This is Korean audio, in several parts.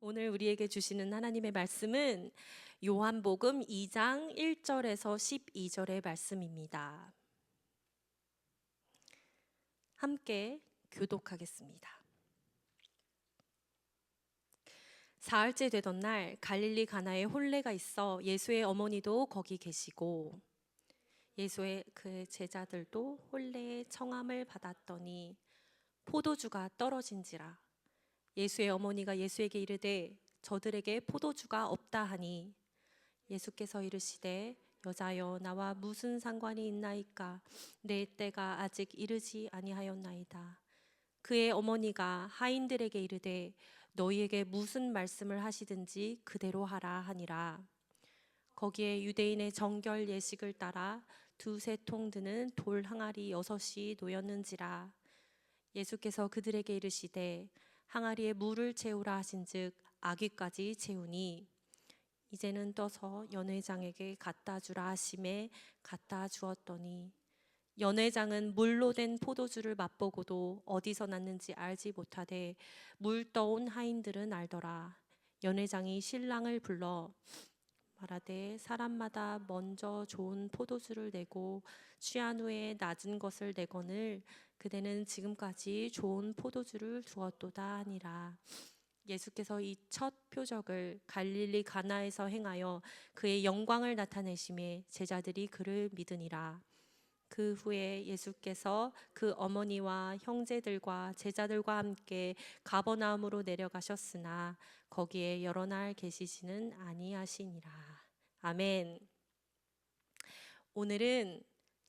오늘 우리에게 주시는 하나님의 말씀은 요한복음 2장 1절에서 12절의 말씀입니다. 함께 교독하겠습니다. 사흘째 되던 날 갈릴리 가나에 혼례가 있어 예수의 어머니도 거기 계시고 예수의 그 제자들도 혼례의 청함을 받았더니 포도주가 떨어진지라. 예수의 어머니가 예수에게 이르되 저들에게 포도주가 없다 하니 예수께서 이르시되 여자여 나와 무슨 상관이 있나이까 내 때가 아직 이르지 아니하였나이다. 그의 어머니가 하인들에게 이르되 너희에게 무슨 말씀을 하시든지 그대로 하라 하니라. 거기에 유대인의 정결 예식을 따라 두세 통 드는 돌 항아리 6이 놓였는지라. 예수께서 그들에게 이르시되 항아리에 물을 채우라 하신즉 아귀까지 채우니 이제는 떠서 연회장에게 갖다 주라 하심에 갖다 주었더니 연회장은 물로 된 포도주를 맛보고도 어디서 났는지 알지 못하되 물 떠온 하인들은 알더라. 연회장이 신랑을 불러 말하되 사람마다 먼저 좋은 포도주를 내고 취한 후에 낮은 것을 내거늘 그대는 지금까지 좋은 포도주를 두었도다 하니라. 예수께서 이 첫 표적을 갈릴리 가나에서 행하여 그의 영광을 나타내심에 제자들이 그를 믿으니라. 그 후에 예수께서 그 어머니와 형제들과 제자들과 함께 가버나움으로 내려가셨으나 거기에 여러 날 계시지는 아니하시니라. 아멘. 오늘은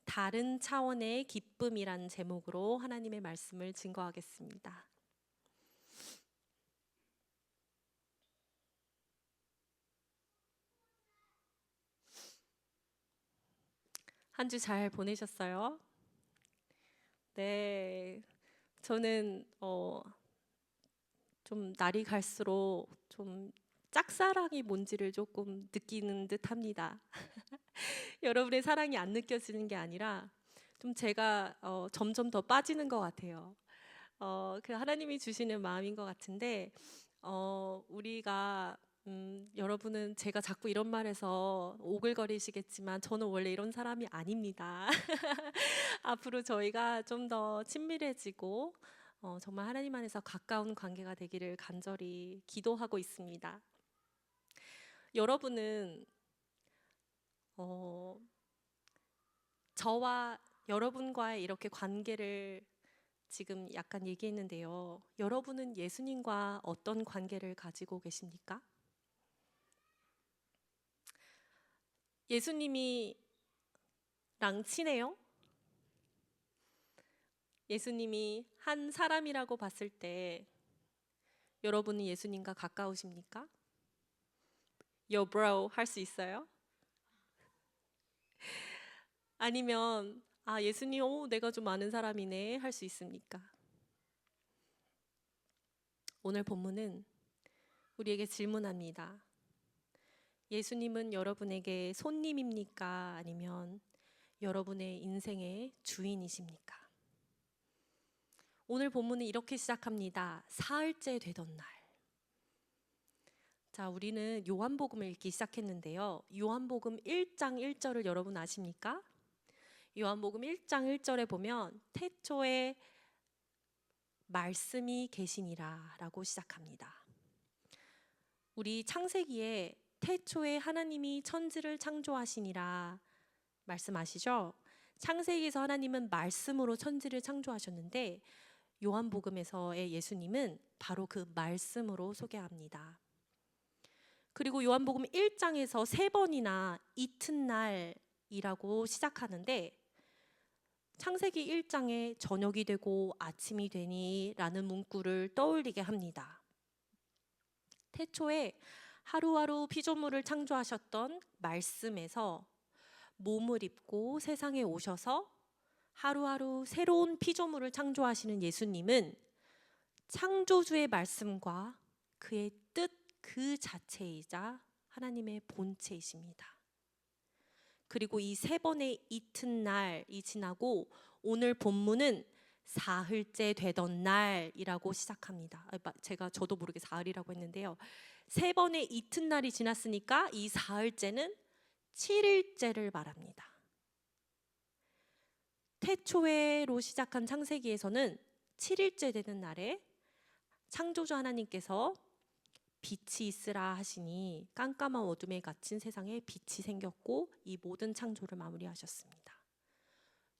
다른 차원의 기쁨이란 제목으로 하나님의 말씀을 증거하겠습니다. 한 주 잘 보내셨어요? 네, 저는 좀 날이 갈수록 좀 짝사랑이 뭔지를 조금 느끼는 듯합니다. 여러분의 사랑이 안 느껴지는 게 아니라 좀 제가 점점 더 빠지는 것 같아요. 그 하나님이 주시는 마음인 것 같은데 우리가 여러분은 제가 자꾸 이런 말해서 오글거리시겠지만 저는 원래 이런 사람이 아닙니다. 앞으로 저희가 좀 더 친밀해지고 정말 하나님 안에서 가까운 관계가 되기를 간절히 기도하고 있습니다. 여러분은 어, 저와 여러분과의 이렇게 관계를 지금 약간 얘기했는데요. 여러분은 예수님과 어떤 관계를 가지고 계십니까? 예수님이랑 친해요? 예수님이 한 사람이라고 봤을 때 여러분은 예수님과 가까우십니까? Yo bro 할 수 있어요? 아니면 예수님 내가 좀 아는 사람이네 할 수 있습니까? 오늘 본문은 우리에게 질문합니다. 예수님은 여러분에게 손님입니까? 아니면 여러분의 인생의 주인이십니까? 오늘 본문은 이렇게 시작합니다. 사흘째 되던 날. 자, 우리는 요한복음을 읽기 시작했는데요. 요한복음 1장 1절을 여러분 아십니까? 요한복음 1장 1절에 보면 태초에 말씀이 계시니라 라고 시작합니다. 우리 창세기에 태초에 하나님이 천지를 창조하시니라 말씀하시죠? 창세기에서 하나님은 말씀으로 천지를 창조하셨는데 요한복음에서의 예수님은 바로 그 말씀으로 소개합니다. 그리고 요한복음 1장에서 3번이나 이튿날이라고 시작하는데 창세기 1장에 저녁이 되고 아침이 되니 라는 문구를 떠올리게 합니다. 태초에 하루하루 피조물을 창조하셨던 말씀에서 몸을 입고 세상에 오셔서 하루하루 새로운 피조물을 창조하시는 예수님은 창조주의 말씀과 그의 뜻 그 자체이자 하나님의 본체이십니다. 그리고 이 3번의 이튿날이 지나고 오늘 본문은 사흘째 되던 날이라고 시작합니다. 저도 모르게 사흘이라고 했는데요. 3번의 이튿날이 지났으니까 이 사흘째는 7일째를 말합니다. 태초에로 시작한 창세기에서는 7일째 되는 날에 창조주 하나님께서 빛이 있으라 하시니 깜깜한 어둠에 갇힌 세상에 빛이 생겼고 이 모든 창조를 마무리하셨습니다.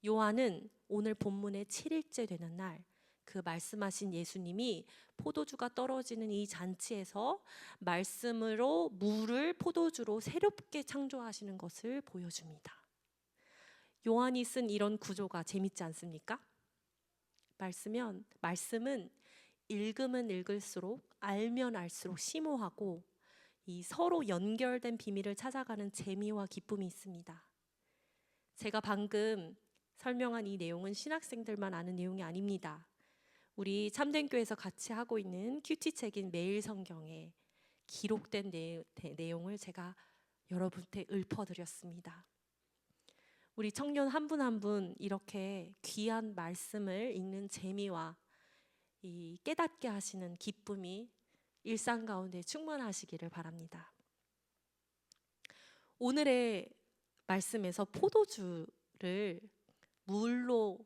요한은 오늘 본문의 7일째 되는 날, 그 말씀하신 예수님이 포도주가 떨어지는 이 잔치에서 말씀으로 물을 포도주로 새롭게 창조하시는 것을 보여줍니다. 요한이 쓴 이런 구조가 재밌지 않습니까? 말씀은 읽으면 읽을수록 알면 알수록 심오하고 이 서로 연결된 비밀을 찾아가는 재미와 기쁨이 있습니다. 제가 방금 설명한 이 내용은 신학생들만 아는 내용이 아닙니다. 우리 참된교회에서 같이 하고 있는 큐티책인 매일 성경에 기록된 내용을 제가 여러분께 읊어드렸습니다. 우리 청년 한 분 한 분 이렇게 귀한 말씀을 읽는 재미와 이 깨닫게 하시는 기쁨이 일상 가운데 충만하시기를 바랍니다. 오늘의 말씀에서 포도주를 물로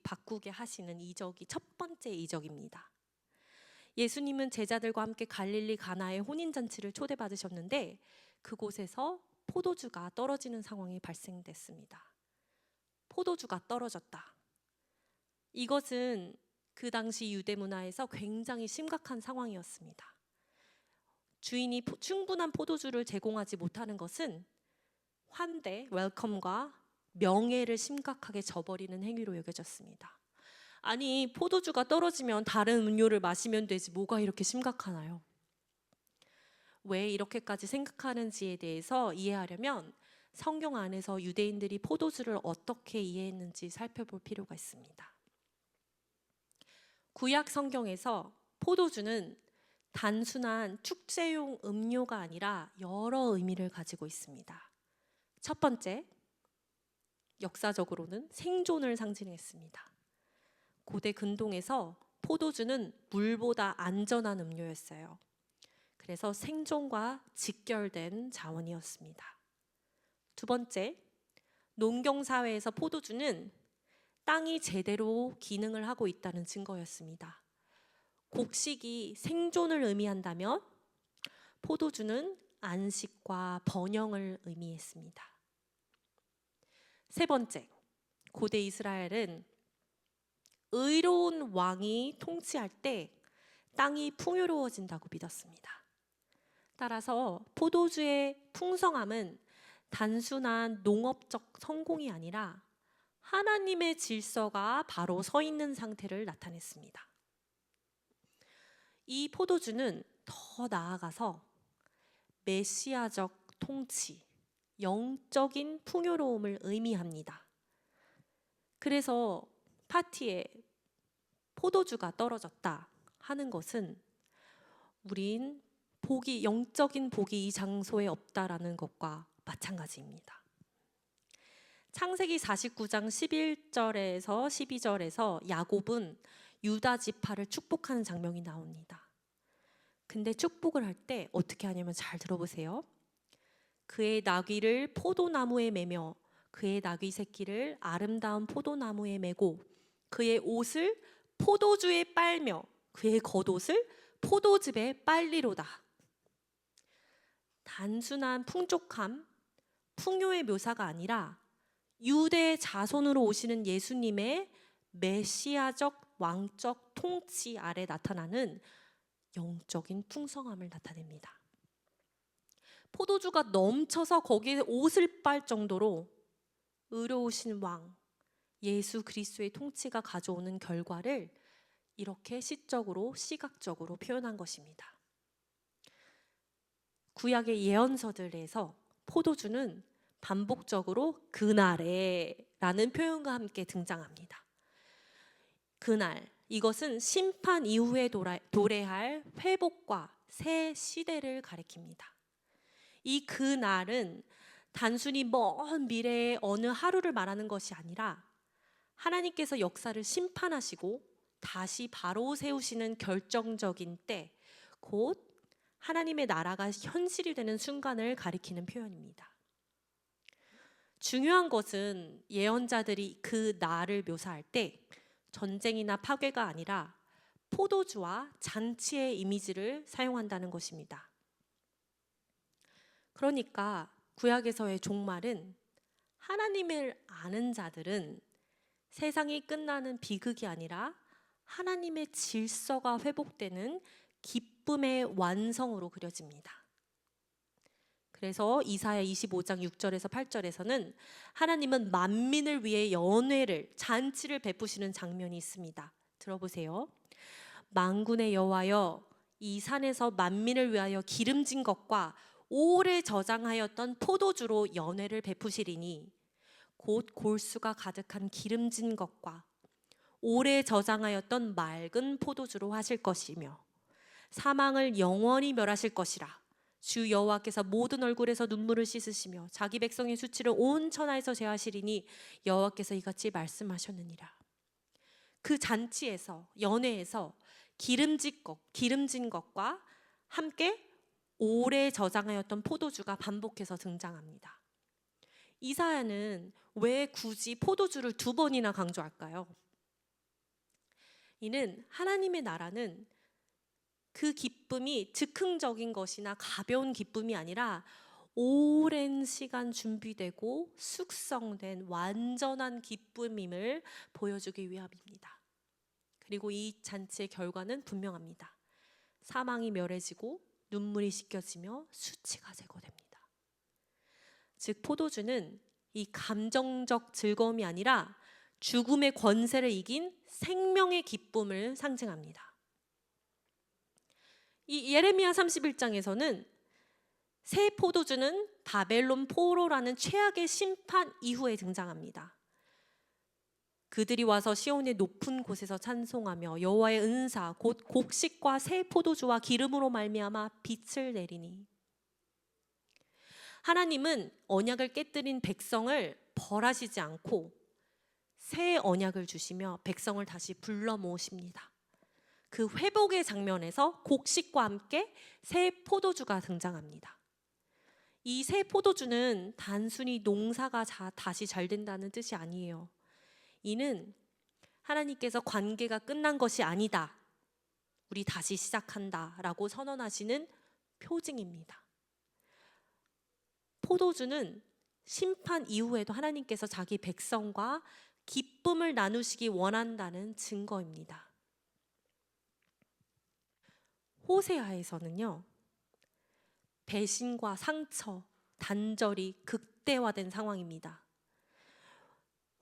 바꾸게 하시는 이적이 첫 번째 이적입니다. 예수님은 제자들과 함께 갈릴리 가나의 혼인잔치를 초대받으셨는데 그곳에서 포도주가 떨어지는 상황이 발생됐습니다. 포도주가 떨어졌다. 이것은 그 당시 유대 문화에서 굉장히 심각한 상황이었습니다. 주인이 충분한 포도주를 제공하지 못하는 것은 환대, 웰컴과 명예를 심각하게 저버리는 행위로 여겨졌습니다. 아니, 포도주가 떨어지면 다른 음료를 마시면 되지 뭐가 이렇게 심각하나요? 왜 이렇게까지 생각하는지에 대해서 이해하려면 성경 안에서 유대인들이 포도주를 어떻게 이해했는지 살펴볼 필요가 있습니다. 구약 성경에서 포도주는 단순한 축제용 음료가 아니라 여러 의미를 가지고 있습니다. 첫 번째, 역사적으로는 생존을 상징했습니다. 고대 근동에서 포도주는 물보다 안전한 음료였어요. 그래서 생존과 직결된 자원이었습니다. 두 번째, 농경사회에서 포도주는 땅이 제대로 기능을 하고 있다는 증거였습니다. 곡식이 생존을 의미한다면 포도주는 안식과 번영을 의미했습니다. 세 번째, 고대 이스라엘은 의로운 왕이 통치할 때 땅이 풍요로워진다고 믿었습니다. 따라서 포도주의 풍성함은 단순한 농업적 성공이 아니라 하나님의 질서가 바로 서 있는 상태를 나타냈습니다. 이 포도주는 더 나아가서 메시아적 통치, 영적인 풍요로움을 의미합니다. 그래서 파티에 포도주가 떨어졌다 하는 것은 우린 영적인 복이 이 장소에 없다라는 것과 마찬가지입니다. 창세기 49장 11절에서 12절에서 야곱은 유다 지파를 축복하는 장면이 나옵니다. 근데 축복을 할 때 어떻게 하냐면 잘 들어보세요. 그의 나귀를 포도나무에 매며 그의 나귀 새끼를 아름다운 포도나무에 매고 그의 옷을 포도주에 빨며 그의 겉옷을 포도즙에 빨리로다. 단순한 풍족함, 풍요의 묘사가 아니라 유대 자손으로 오시는 예수님의 메시아적 왕적 통치 아래 나타나는 영적인 풍성함을 나타냅니다. 포도주가 넘쳐서 거기에 옷을 빨 정도로 의로우신 왕 예수 그리스도의 통치가 가져오는 결과를 이렇게 시적으로 시각적으로 표현한 것입니다. 구약의 예언서들에서 포도주는 반복적으로 그날에 라는 표현과 함께 등장합니다. 그날, 이것은 심판 이후에 도래할 회복과 새 시대를 가리킵니다. 이 그날은 단순히 먼 미래의 어느 하루를 말하는 것이 아니라 하나님께서 역사를 심판하시고 다시 바로 세우시는 결정적인 때, 곧 하나님의 나라가 현실이 되는 순간을 가리키는 표현입니다. 중요한 것은 예언자들이 그 날을 묘사할 때 전쟁이나 파괴가 아니라 포도주와 잔치의 이미지를 사용한다는 것입니다. 그러니까 구약에서의 종말은 하나님을 아는 자들은 세상이 끝나는 비극이 아니라 하나님의 질서가 회복되는 기쁨의 완성으로 그려집니다. 그래서 이사야 25장 6절에서 8절에서는 하나님은 만민을 위해 연회를, 잔치를 베푸시는 장면이 있습니다. 들어보세요. 만군의 여호와여, 이 산에서 만민을 위하여 기름진 것과 오래 저장하였던 포도주로 연회를 베푸시리니 곧 골수가 가득한 기름진 것과 오래 저장하였던 맑은 포도주로 하실 것이며 사망을 영원히 멸하실 것이라. 주 여호와께서 모든 얼굴에서 눈물을 씻으시며 자기 백성의 수치를 온 천하에서 제하시리니 여호와께서 이같이 말씀하셨느니라. 그 잔치에서, 연회에서 기름진 것과 함께 오래 저장하였던 포도주가 반복해서 등장합니다. 이사야는 왜 굳이 포도주를 2번이나 강조할까요? 이는 하나님의 나라는 그 기쁨이 즉흥적인 것이나 가벼운 기쁨이 아니라 오랜 시간 준비되고 숙성된 완전한 기쁨임을 보여주기 위함입니다. 그리고 이 잔치의 결과는 분명합니다. 사망이 멸해지고 눈물이 씻겨지며 수치가 제거됩니다. 즉 포도주는 이 감정적 즐거움이 아니라 죽음의 권세를 이긴 생명의 기쁨을 상징합니다. 이 예레미야 31장에서는 새 포도주는 바벨론 포로라는 최악의 심판 이후에 등장합니다. 그들이 와서 시온의 높은 곳에서 찬송하며 여호와의 은사 곧 곡식과 새 포도주와 기름으로 말미암아 빛을 내리니. 하나님은 언약을 깨뜨린 백성을 벌하시지 않고 새 언약을 주시며 백성을 다시 불러 모으십니다. 그 회복의 장면에서 곡식과 함께 새 포도주가 등장합니다. 이 새 포도주는 단순히 농사가 다시 잘 된다는 뜻이 아니에요. 이는 하나님께서 관계가 끝난 것이 아니다, 우리 다시 시작한다 라고 선언하시는 표징입니다. 포도주는 심판 이후에도 하나님께서 자기 백성과 기쁨을 나누시기 원한다는 증거입니다. 호세아에서는요, 배신과 상처, 단절이 극대화된 상황입니다.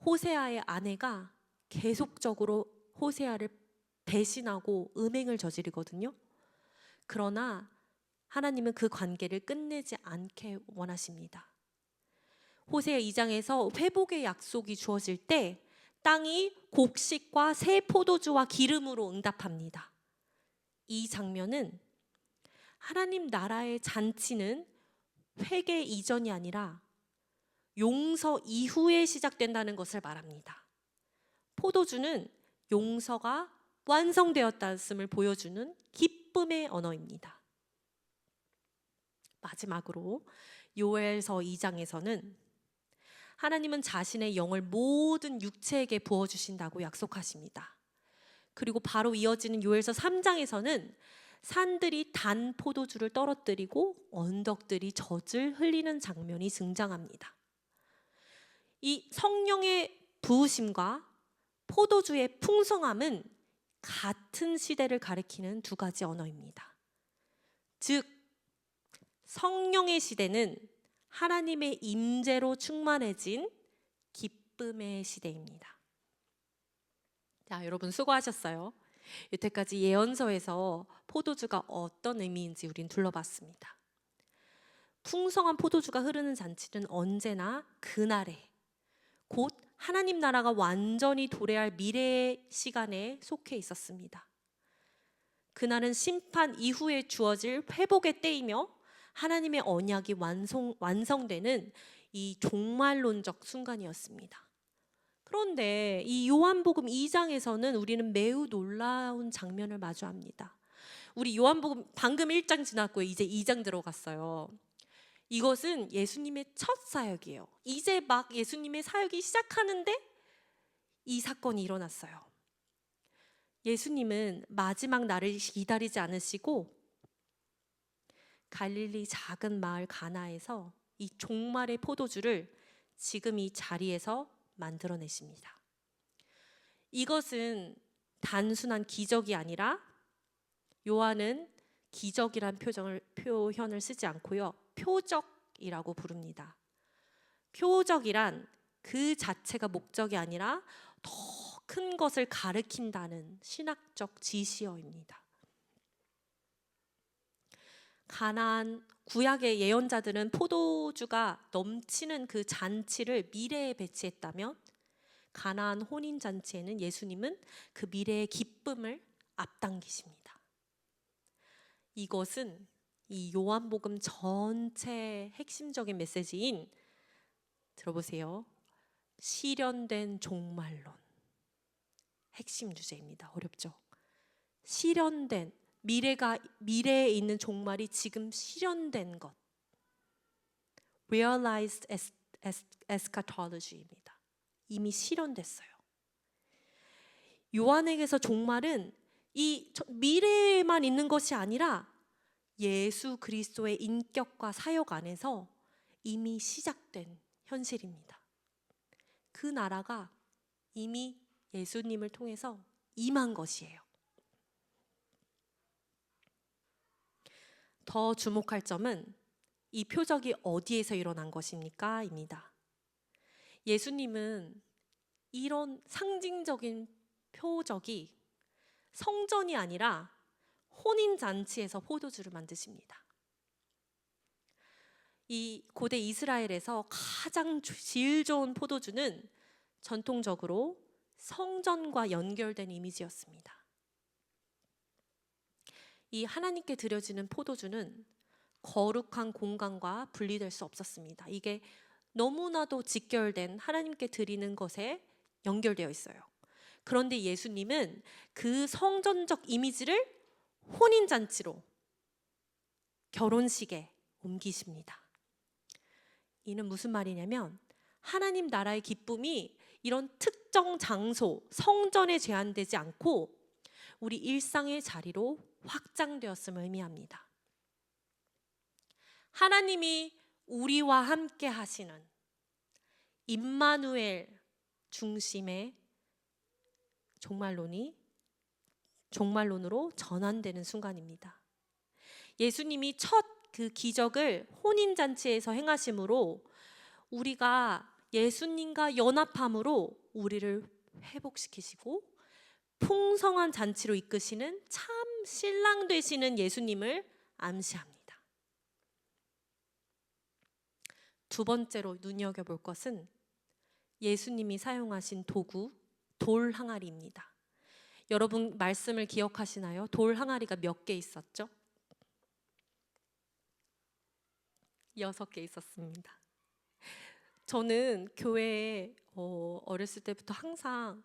호세아의 아내가 계속적으로 호세아를 배신하고 음행을 저지르거든요. 그러나 하나님은 그 관계를 끝내지 않게 원하십니다. 호세아 2장에서 회복의 약속이 주어질 때 땅이 곡식과 새 포도주와 기름으로 응답합니다. 이 장면은 하나님 나라의 잔치는 회개 이전이 아니라 용서 이후에 시작된다는 것을 말합니다. 포도주는 용서가 완성되었다음을 보여주는 기쁨의 언어입니다. 마지막으로 요엘서 2장에서는 하나님은 자신의 영을 모든 육체에게 부어주신다고 약속하십니다. 그리고 바로 이어지는 요엘서 3장에서는 산들이 단 포도주를 떨어뜨리고 언덕들이 젖을 흘리는 장면이 등장합니다. 이 성령의 부으심과 포도주의 풍성함은 같은 시대를 가리키는 2가지 언어입니다. 즉 성령의 시대는 하나님의 임재로 충만해진 기쁨의 시대입니다. 자, 여러분 수고하셨어요. 여태까지 예언서에서 포도주가 어떤 의미인지 우린 둘러봤습니다. 풍성한 포도주가 흐르는 잔치는 언제나 그날에, 곧 하나님 나라가 완전히 도래할 미래의 시간에 속해 있었습니다. 그날은 심판 이후에 주어질 회복의 때이며 하나님의 언약이 완성되는 이 종말론적 순간이었습니다. 그런데 이 요한복음 2장에서는 우리는 매우 놀라운 장면을 마주합니다. 우리 요한복음 방금 1장 지났고요. 이제 2장 들어갔어요. 이것은 예수님의 첫 사역이에요. 이제 막 예수님의 사역이 시작하는데 이 사건이 일어났어요. 예수님은 마지막 날을 기다리지 않으시고 갈릴리 작은 마을 가나에서 이 종말의 포도주를 지금 이 자리에서 만들어내십니다. 이것은 단순한 기적이 아니라 요한은 기적이란 표현을 쓰지 않고요. 표적이라고 부릅니다. 표적이란 그 자체가 목적이 아니라 더 큰 것을 가리킨다는 신학적 지시어입니다. 가나안 구약의 예언자들은 포도주가 넘치는 그 잔치를 미래에 배치했다면 가나안 혼인 잔치에는 예수님은 그 미래의 기쁨을 앞당기십니다. 이것은 이 요한복음 전체의 핵심적인 메시지인, 들어보세요, 실현된 종말론, 핵심 주제입니다. 어렵죠? 실현된, 미래에 있는 종말이 지금 실현된 것, realized eschatology입니다. 이미 실현됐어요. 요한에게서 종말은 이 미래에만 있는 것이 아니라 예수 그리스도의 인격과 사역 안에서 이미 시작된 현실입니다. 그 나라가 이미 예수님을 통해서 임한 것이에요. 더 주목할 점은 이 표적이 어디에서 일어난 것입니까? 입니다. 예수님은 이런 상징적인 표적이 성전이 아니라 혼인잔치에서 포도주를 만드십니다. 이 고대 이스라엘에서 가장 질 좋은 포도주는 전통적으로 성전과 연결된 이미지였습니다. 이 하나님께 드려지는 포도주는 거룩한 공간과 분리될 수 없었습니다. 이게 너무나도 직결된 하나님께 드리는 것에 연결되어 있어요. 그런데 예수님은 그 성전적 이미지를 혼인잔치로, 결혼식에 옮기십니다. 이는 무슨 말이냐면 하나님 나라의 기쁨이 이런 특정 장소, 성전에 제한되지 않고 우리 일상의 자리로 확장되었음을 의미합니다. 하나님이 우리와 함께 하시는 임마누엘 중심의 종말론으로 전환되는 순간입니다. 예수님이 첫 그 기적을 혼인잔치에서 행하심으로 우리가 예수님과 연합함으로 우리를 회복시키시고 풍성한 잔치로 이끄시는 참 신랑 되시는 예수님을 암시합니다. 두 번째로 눈여겨볼 것은 예수님이 사용하신 도구, 돌 항아리입니다. 여러분 말씀을 기억하시나요? 돌 항아리가 몇 개 있었죠? 6개 있었습니다. 저는 교회에 어렸을 때부터 항상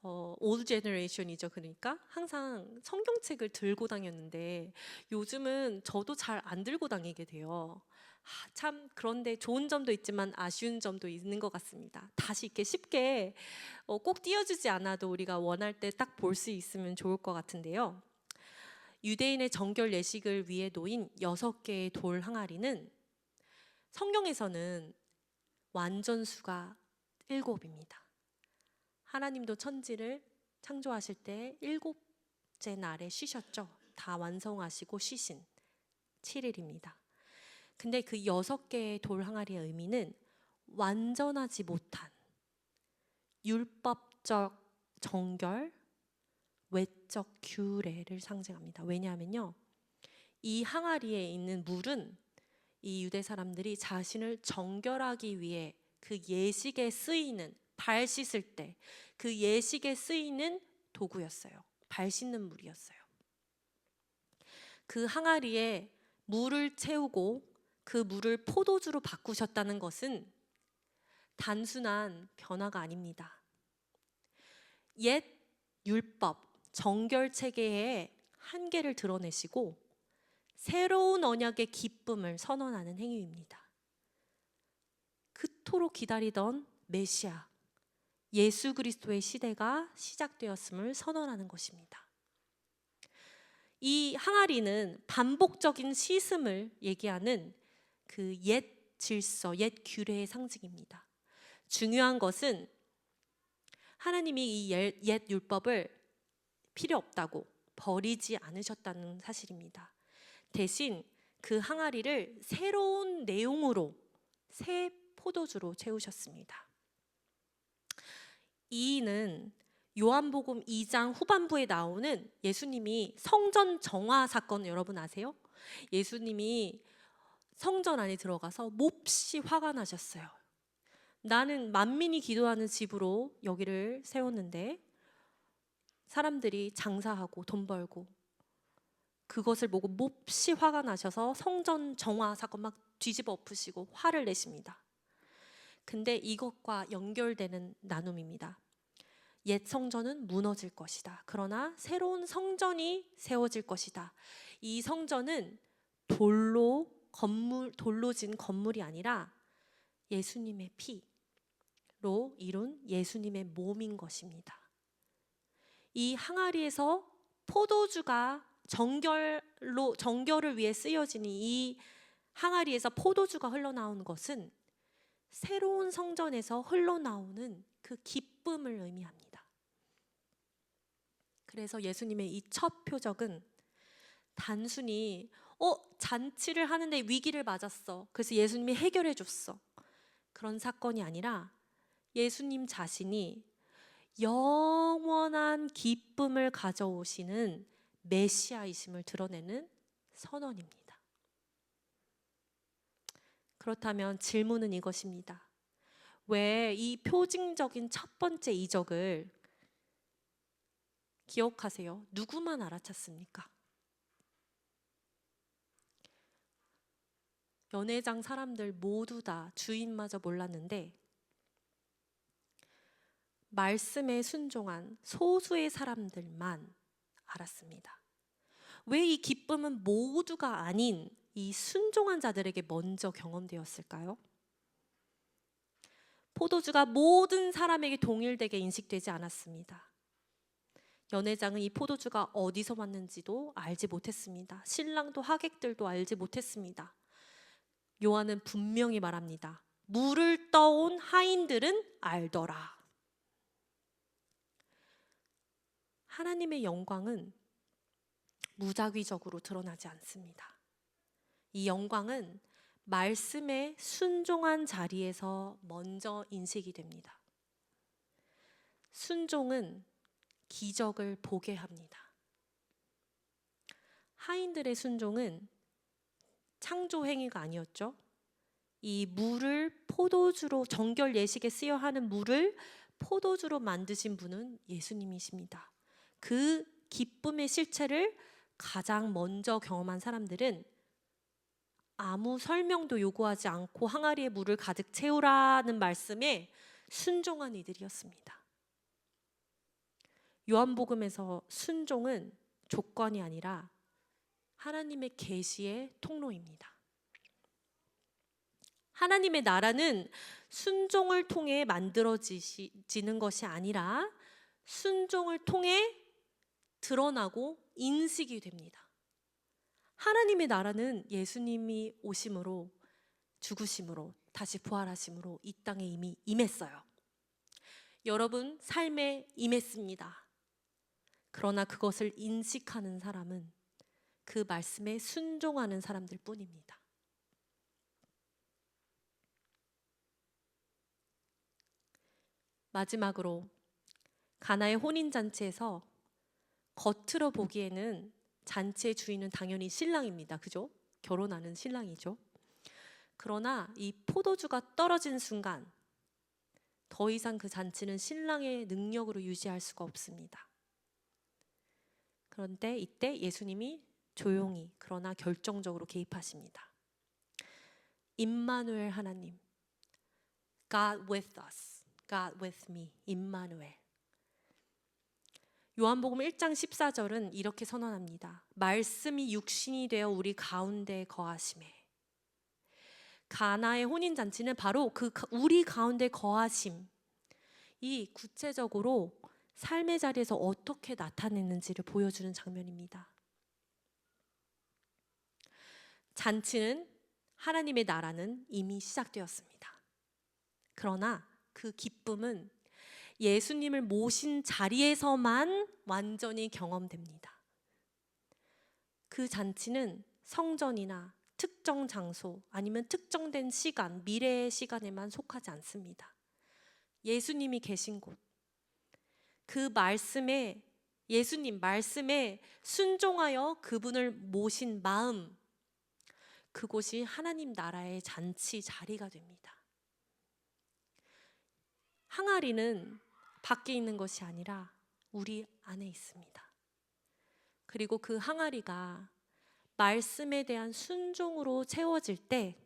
올드 제너레이션이죠. 그러니까 항상 성경책을 들고 다녔는데 요즘은 저도 잘 안 들고 다니게 돼요. 참 그런데 좋은 점도 있지만 아쉬운 점도 있는 것 같습니다. 다시 이렇게 쉽게 꼭 띄워주지 않아도 우리가 원할 때 딱 볼 수 있으면 좋을 것 같은데요. 유대인의 정결 예식을 위해 놓인 6개의 돌 항아리는 성경에서는 완전수가 7입니다. 하나님도 천지를 창조하실 때 7째 날에 쉬셨죠. 다 완성하시고 쉬신 7일입니다. 근데 그 6개의 돌 항아리의 의미는 완전하지 못한 율법적 정결, 외적 규례를 상징합니다. 왜냐하면요, 이 항아리에 있는 물은 이 유대 사람들이 자신을 정결하기 위해 그 예식에 쓰이는, 발 씻을 때 그 예식에 쓰이는 도구였어요. 발 씻는 물이었어요. 그 항아리에 물을 채우고 그 물을 포도주로 바꾸셨다는 것은 단순한 변화가 아닙니다. 옛 율법, 정결 체계의 한계를 드러내시고 새로운 언약의 기쁨을 선언하는 행위입니다. 그토록 기다리던 메시아, 예수 그리스도의 시대가 시작되었음을 선언하는 것입니다. 이 항아리는 반복적인 씻음을 얘기하는 그 옛 질서, 옛 규례의 상징입니다. 중요한 것은 하나님이 이 옛 율법을 필요 없다고 버리지 않으셨다는 사실입니다. 대신 그 항아리를 새로운 내용으로, 새 포도주로 채우셨습니다. 이는 요한복음 2장 후반부에 나오는 예수님이 성전 정화 사건 여러분 아세요? 예수님이 성전 안에 들어가서 몹시 화가 나셨어요. 나는 만민이 기도하는 집으로 여기를 세웠는데 사람들이 장사하고 돈 벌고, 그것을 보고 몹시 화가 나셔서 성전 정화 사건 막 뒤집어 엎으시고 화를 내십니다. 근데 이것과 연결되는 나눔입니다. 옛 성전은 무너질 것이다. 그러나 새로운 성전이 세워질 것이다. 이 성전은 돌로 진 건물이 아니라 예수님의 피로 이룬 예수님의 몸인 것입니다. 이 항아리에서 포도주가 정결을 위해 쓰여진 이 항아리에서 포도주가 흘러나온 것은 새로운 성전에서 흘러나오는 그 기쁨을 의미합니다. 그래서 예수님의 이 첫 표적은 단순히 잔치를 하는데 위기를 맞았어, 그래서 예수님이 해결해 줬어, 그런 사건이 아니라 예수님 자신이 영원한 기쁨을 가져오시는 메시아이심을 드러내는 선언입니다. 그렇다면 질문은 이것입니다. 왜 이 표징적인 첫 번째 이적을 기억하세요? 누구만 알아챘습니까? 연회장 사람들 모두 다, 주인마저 몰랐는데 말씀에 순종한 소수의 사람들만 알았습니다. 왜 이 기쁨은 모두가 아닌 이 순종한 자들에게 먼저 경험되었을까요? 포도주가 모든 사람에게 동일되게 인식되지 않았습니다. 연회장은 이 포도주가 어디서 왔는지도 알지 못했습니다. 신랑도 하객들도 알지 못했습니다. 요한은 분명히 말합니다. 물을 떠온 하인들은 알더라. 하나님의 영광은 무작위적으로 드러나지 않습니다. 이 영광은 말씀에 순종한 자리에서 먼저 인식이 됩니다. 순종은 기적을 보게 합니다. 하인들의 순종은 창조 행위가 아니었죠. 이 물을 포도주로, 정결 예식에 쓰여 하는 물을 포도주로 만드신 분은 예수님이십니다. 그 기쁨의 실체를 가장 먼저 경험한 사람들은 아무 설명도 요구하지 않고 항아리에 물을 가득 채우라는 말씀에 순종한 이들이었습니다. 요한복음에서 순종은 조건이 아니라 하나님의 계시의 통로입니다. 하나님의 나라는 순종을 통해 만들어지는 것이 아니라 순종을 통해 드러나고 인식이 됩니다. 하나님의 나라는 예수님이 오심으로, 죽으심으로, 다시 부활하심으로 이 땅에 이미 임했어요. 여러분 삶에 임했습니다. 그러나 그것을 인식하는 사람은 그 말씀에 순종하는 사람들 뿐입니다. 마지막으로 가나의 혼인잔치에서 겉으로 보기에는 잔치의 주인은 당연히 신랑입니다. 그죠? 결혼하는 신랑이죠. 그러나 이 포도주가 떨어진 순간 더 이상 그 잔치는 신랑의 능력으로 유지할 수가 없습니다. 그런데 이때 예수님이 조용히 그러나 결정적으로 개입하십니다. 임마누엘 하나님, God with us, God with me, 임마누엘. 요한복음 1장 14절은 이렇게 선언합니다. 말씀이 육신이 되어 우리 가운데 거하심에. 가나의 혼인잔치는 바로 그 우리 가운데 거하심, 이 구체적으로 삶의 자리에서 어떻게 나타내는지를 보여주는 장면입니다. 잔치는, 하나님의 나라는 이미 시작되었습니다. 그러나 그 기쁨은 예수님을 모신 자리에서만 완전히 경험됩니다. 그 잔치는 성전이나 특정 장소 아니면 특정된 시간, 미래의 시간에만 속하지 않습니다. 예수님이 계신 곳, 그 말씀에, 예수님 말씀에 순종하여 그분을 모신 마음, 그곳이 하나님 나라의 잔치 자리가 됩니다. 항아리는 밖에 있는 것이 아니라 우리 안에 있습니다. 그리고 그 항아리가 말씀에 대한 순종으로 채워질 때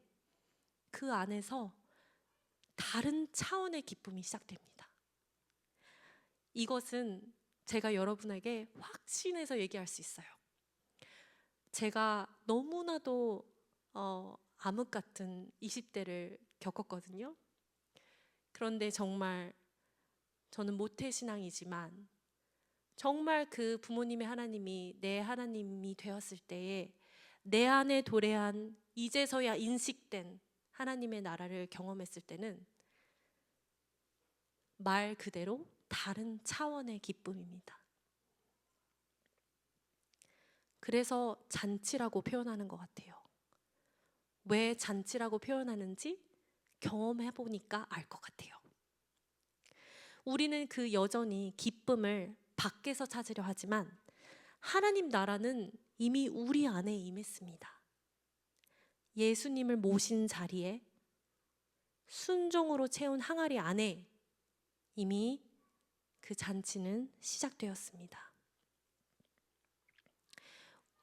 그 안에서 다른 차원의 기쁨이 시작됩니다. 이것은 제가 여러분에게 확신해서 얘기할 수 있어요. 제가 너무나도 암흑 같은 20대를 겪었거든요. 그런데 정말 저는 모태신앙이지만 정말 그 부모님의 하나님이 내 하나님이 되었을 때에 내 안에 도래한 이제서야 인식된 하나님의 나라를 경험했을 때는 말 그대로 다른 차원의 기쁨입니다. 그래서 잔치라고 표현하는 것 같아요. 왜 잔치라고 표현하는지 경험해 보니까 알 것 같아요. 우리는 그 여전히 기쁨을 밖에서 찾으려 하지만 하나님 나라는 이미 우리 안에 임했습니다. 예수님을 모신 자리에 순종으로 채운 항아리 안에 이미 그 잔치는 시작되었습니다.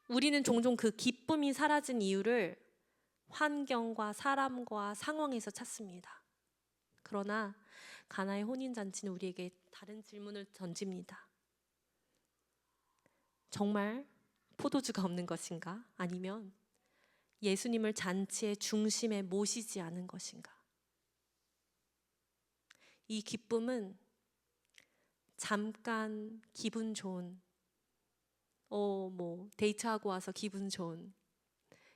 우리는 종종 그 기쁨이 사라진 이유를 환경과 사람과 상황에서 찾습니다. 그러나 가나의 혼인잔치는 우리에게 다른 질문을 던집니다. 정말 포도주가 없는 것인가? 아니면 예수님을 잔치의 중심에 모시지 않은 것인가? 이 기쁨은 잠깐 기분 좋은, 데이트하고 와서 기분 좋은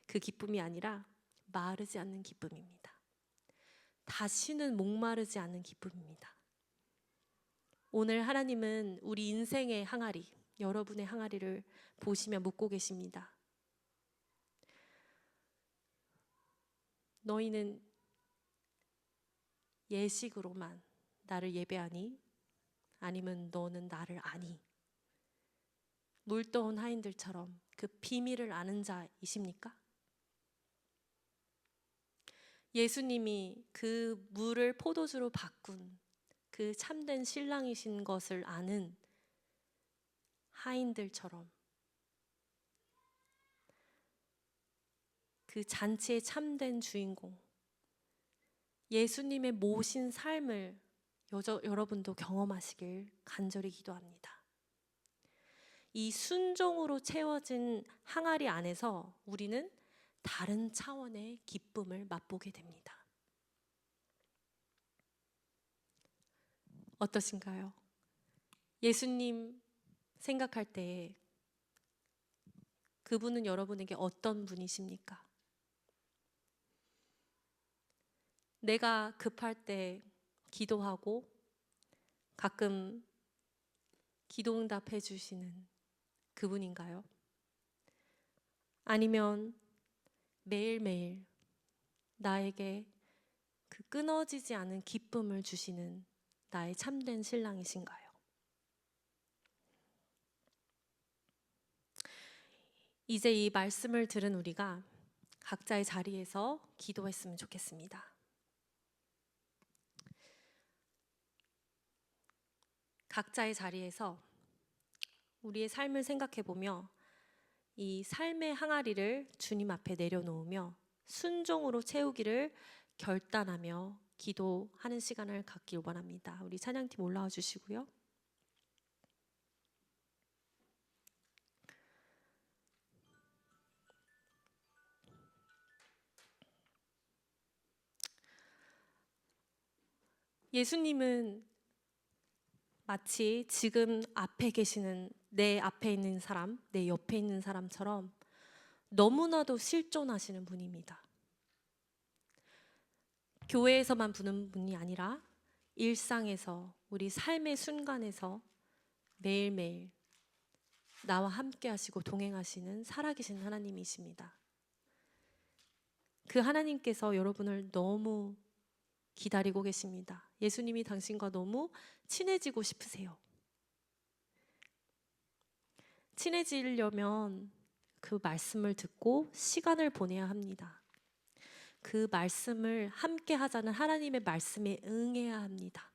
그 기쁨이 아니라 마르지 않는 기쁨입니다. 다시는 목마르지 않는 기쁨입니다. 오늘 하나님은 우리 인생의 항아리, 여러분의 항아리를 보시며 묻고 계십니다. 너희는 예식으로만 나를 예배하니? 아니면 너는 나를 아니? 물떠온 하인들처럼 그 비밀을 아는 자이십니까? 예수님이 그 물을 포도주로 바꾼 그 참된 신랑이신 것을 아는 하인들처럼 그 잔치의 참된 주인공, 예수님의 모신 삶을 여러분도 경험하시길 간절히 기도합니다. 이 순종으로 채워진 항아리 안에서 우리는 다른 차원의 기쁨을 맛보게 됩니다. 어떠신가요? 예수님 생각할 때 그분은 여러분에게 어떤 분이십니까? 내가 급할 때 기도하고 가끔 기도 응답해 주시는 그분인가요? 아니면 매일매일 나에게 그 끊어지지 않은 기쁨을 주시는 나의 참된 신랑이신가요? 이제 이 말씀을 들은 우리가 각자의 자리에서 기도했으면 좋겠습니다. 각자의 자리에서 우리의 삶을 생각해 보며 이 삶의 항아리를 주님 앞에 내려놓으며 순종으로 채우기를 결단하며 기도하는 시간을 갖길 원합니다. 우리 찬양팀 올라와 주시고요. 예수님은 마치 지금 앞에 계시는 내 앞에 있는 사람, 내 옆에 있는 사람처럼 너무나도 실존하시는 분입니다. 교회에서만 보는 분이 아니라 일상에서, 우리 삶의 순간에서 매일매일 나와 함께 하시고 동행하시는 살아계신 하나님이십니다. 그 하나님께서 여러분을 너무 기다리고 계십니다. 예수님이 당신과 너무 친해지고 싶으세요. 친해지려면 그 말씀을 듣고 시간을 보내야 합니다. 그 말씀을 함께 하자는 하나님의 말씀에 응해야 합니다.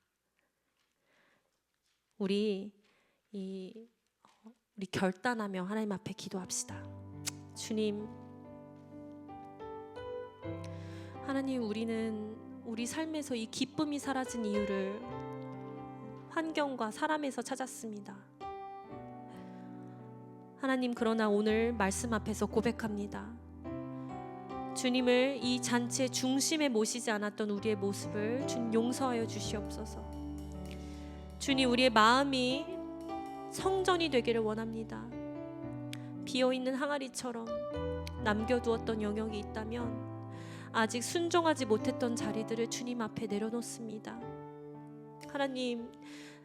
우리 결단하며 하나님 앞에 기도합시다. 주님, 하나님, 우리는 우리 삶에서 이 기쁨이 사라진 이유를 환경과 사람에서 찾았습니다. 하나님, 그러나 오늘 말씀 앞에서 고백합니다. 주님을 이 잔치의 중심에 모시지 않았던 우리의 모습을 주님 용서하여 주시옵소서. 주님, 우리의 마음이 성전이 되기를 원합니다. 비어있는 항아리처럼 남겨두었던 영역이 있다면 아직 순종하지 못했던 자리들을 주님 앞에 내려놓습니다. 하나님,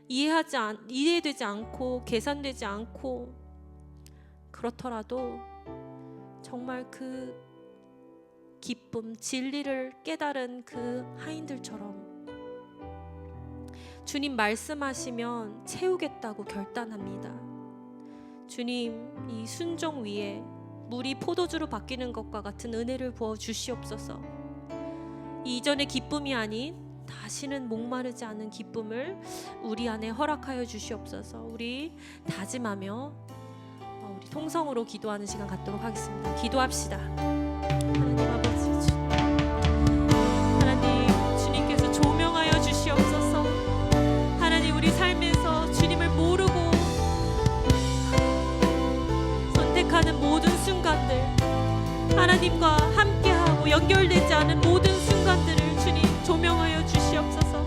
이해되지 않고 계산되지 않고 그렇더라도 정말 그 기쁨, 진리를 깨달은 그 하인들처럼 주님 말씀하시면 채우겠다고 결단합니다. 주님, 이 순종 위에 물이 포도주로 바뀌는 것과 같은 은혜를 부어 주시옵소서. 이전의 기쁨이 아닌 다시는 목마르지 않은 기쁨을 우리 안에 허락하여 주시옵소서. 우리 다짐하며 우리 통성으로 기도하는 시간 갖도록 하겠습니다. 기도합시다. 하나님 아버지, 하나님, 주님께서 조명하여 주시옵소서. 하나님, 우리 삶에서 주님을 모르고 선택하는 모든 순간들, 하나님과 함께하고 연결되지 않은 모든 순간들을 주님 조명하여 주시옵소서.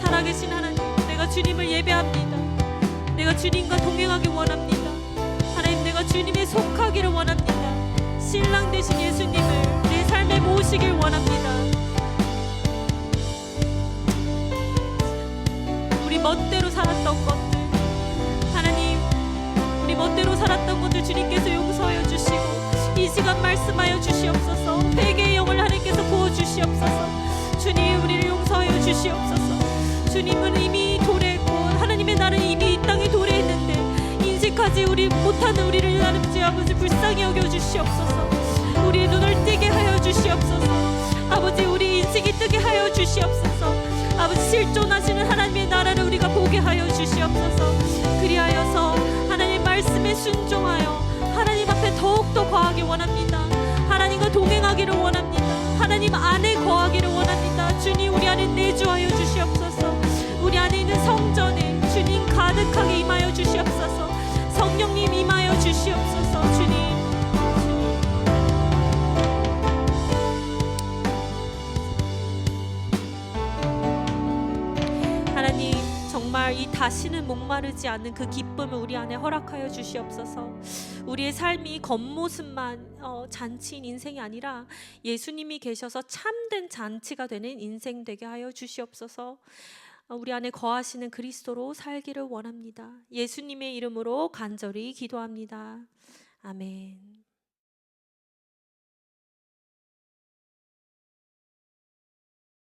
살아계신 하나님, 내가 주님을 예배합니다. 내가 주님과 동행하기 원합니다. 하나님, 내가 주님에 속하기를 원합니다. 신랑 되신 예수님을 내 삶에 모시길 원합니다. 우리 멋대로 살았던 것들, 하나님, 우리 멋대로 살았던 것들 주님께서 용서하여 주시고 이 시간 말씀하여 주시옵소서. 회개의 영을 하나님께서 부어주시옵소서. 주님, 우리를 용서하여 주시옵소서. 주님은 이미 도래했고 하나님의 나라는 이미 이 땅에 도래했는데 인식하지 못하는 우리를 하나님 아버지 불쌍히 여겨주시옵소서. 우리의 눈을 뜨게 하여 주시옵소서. 아버지, 우리 인식이 뜨게 하여 주시옵소서. 아버지, 실존하시는 하나님의 나라를 우리가 보게 하여 주시옵소서. 그리하여서 하나님 말씀에 순종하여 하나님 앞에 더욱더 거하기 원합니다. 하나님과 동행하기를 원합니다. 하나님 안에 거하기를 원합니다. 주님, 우리 안에 내주하여 주시옵소서. 우리 안에 있는 성전에 주님 가득하게 임하여 주시옵소서. 성령님 임하여 주시옵소서. 주님, 하나님, 정말 이 다시는 목마르지 않는 그 기쁨을 우리 안에 허락하여 주시옵소서. 우리의 삶이 겉모습만 잔치인 인생이 아니라 예수님이 계셔서 참된 잔치가 되는 인생 되게 하여 주시옵소서. 우리 안에 거하시는 그리스도로 살기를 원합니다. 예수님의 이름으로 간절히 기도합니다. 아멘.